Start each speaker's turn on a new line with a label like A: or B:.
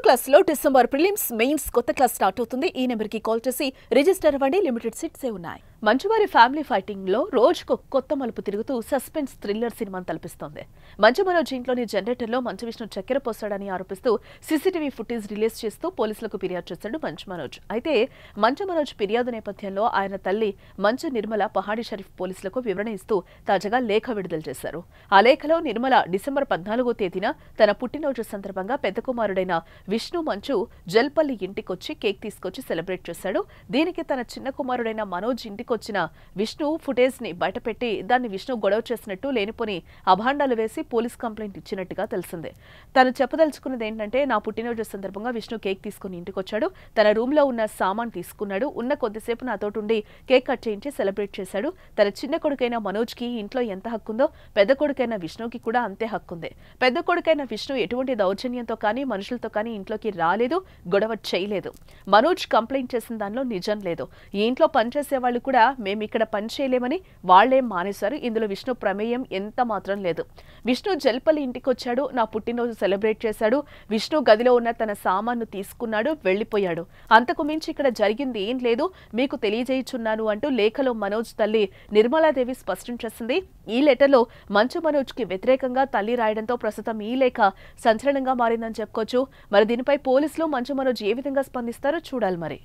A: 10th class లో December prelims mains కొత్త class start అవుతుంది. ఈ నెంబర్ కి కాల్ చేసి రిజిస్టర్ అవ్వండి. లిమిటెడ్ సీట్స్ ఉన్నాయి. మంచువారి ఫ్యామిలీ ఫైటింగ్ లో రోజుకు కొత్త మలుపు తిరుగుతూ సస్పెన్స్ థ్రిల్లర్ సినిమాను తలపిస్తోంది. మంచు మనోజ్ ఇంట్లోని జనరేటర్ లో మంచు విష్ణు చక్కెర పోస్తాడని ఆరోపిస్తూ సీసీటీవీ ఫుటేజ్ రిలీజ్ చేస్తూ పోలీసులకు ఫిర్యాదు చేశాడు మంచు మనోజ్. అయితే మంచు మనోజ్ ఫిర్యాదు నేపథ్యంలో ఆయన తల్లి మంచు నిర్మల పహాడి షరీఫ్ పోలీసులకు వివరణ ఇస్తూ తాజాగా లేఖ విడుదల చేశారు. ఆ లేఖలో నిర్మల డిసెంబర్ 14వ తేదీన తన పుట్టినరోజు సందర్భంగా పెద్ద కుమారుడైన విష్ణు మంచు జల్పల్లి ఇంటికొచ్చి కేక్ తీసుకొచ్చి సెలబ్రేట్ చేశాడు. దీనికి తన చిన్న కుమారుడైన మనోజ్ ఇంటికొచ్చిన విష్ణు ఫుటేజ్ ని బయటపెట్టి దాన్ని విష్ణు గొడవ చేసినట్టు లేనిపోని అభాండాలు వేసి పోలీస్ కంప్లైంట్ ఇచ్చినట్టుగా తెలిసిందే. తను చెప్పదలుచుకున్నది ఏంటంటే, నా పుట్టినరోజు సందర్భంగా విష్ణు కేక్ తీసుకుని ఇంటికొచ్చాడు. తన రూమ్ లో ఉన్న సామాన్ తీసుకున్నాడు. ఉన్న కొద్దిసేపు నాతోటుండి కేక్ కట్ చేయించి సెలబ్రేట్ చేశాడు. తన చిన్న కొడుకైన మనోజ్ కి ఇంట్లో ఎంత హక్కుందో పెద్ద కొడుకైన విష్ణుకి కూడా అంతే హక్కుంది. పెద్ద కొడుకైన విష్ణు ఎటువంటి దౌర్జన్యంతో కానీ మనుషులతో కానీ ఇంట్లోకి రాలేదు, గొడవ చేయలేదు. మనోజ్ కంప్లైంట్ చేసిన దానిలో నిజం లేదు. ఈ ఇంట్లో పనిచేసే వాళ్ళు కూడా మేము ఇక్కడ పని చేయలేమని వాళ్లేం మానేశారు. ఇందులో విష్ణు ప్రమేయం ఎంత మాత్రం లేదు. విష్ణు జల్పల్లి ఇంటికి వచ్చాడు, నా పుట్టినరోజు సెలబ్రేట్ చేశాడు. విష్ణు గదిలో ఉన్న తన సామాన్ను తీసుకున్నాడు, వెళ్లిపోయాడు. అంతకు మించి ఇక్కడ జరిగింది ఏం లేదు, మీకు తెలియజేయుచున్నాను అంటూ లేఖలో మనోజ్ తల్లి నిర్మలాదేవి స్పష్టం చేసింది. ఈ లెటర్లో మంచు మనోజ్ కి వ్యతిరేకంగా తల్లి రాయడంతో ప్రస్తుతం ఈ లేఖ సంచలనంగా మారిందని చెప్పుకోవచ్చు. మరి దీనిపై పోలీసులు మంచు మనోజ్ ఏ విధంగా స్పందిస్తారో చూడాలి మరి.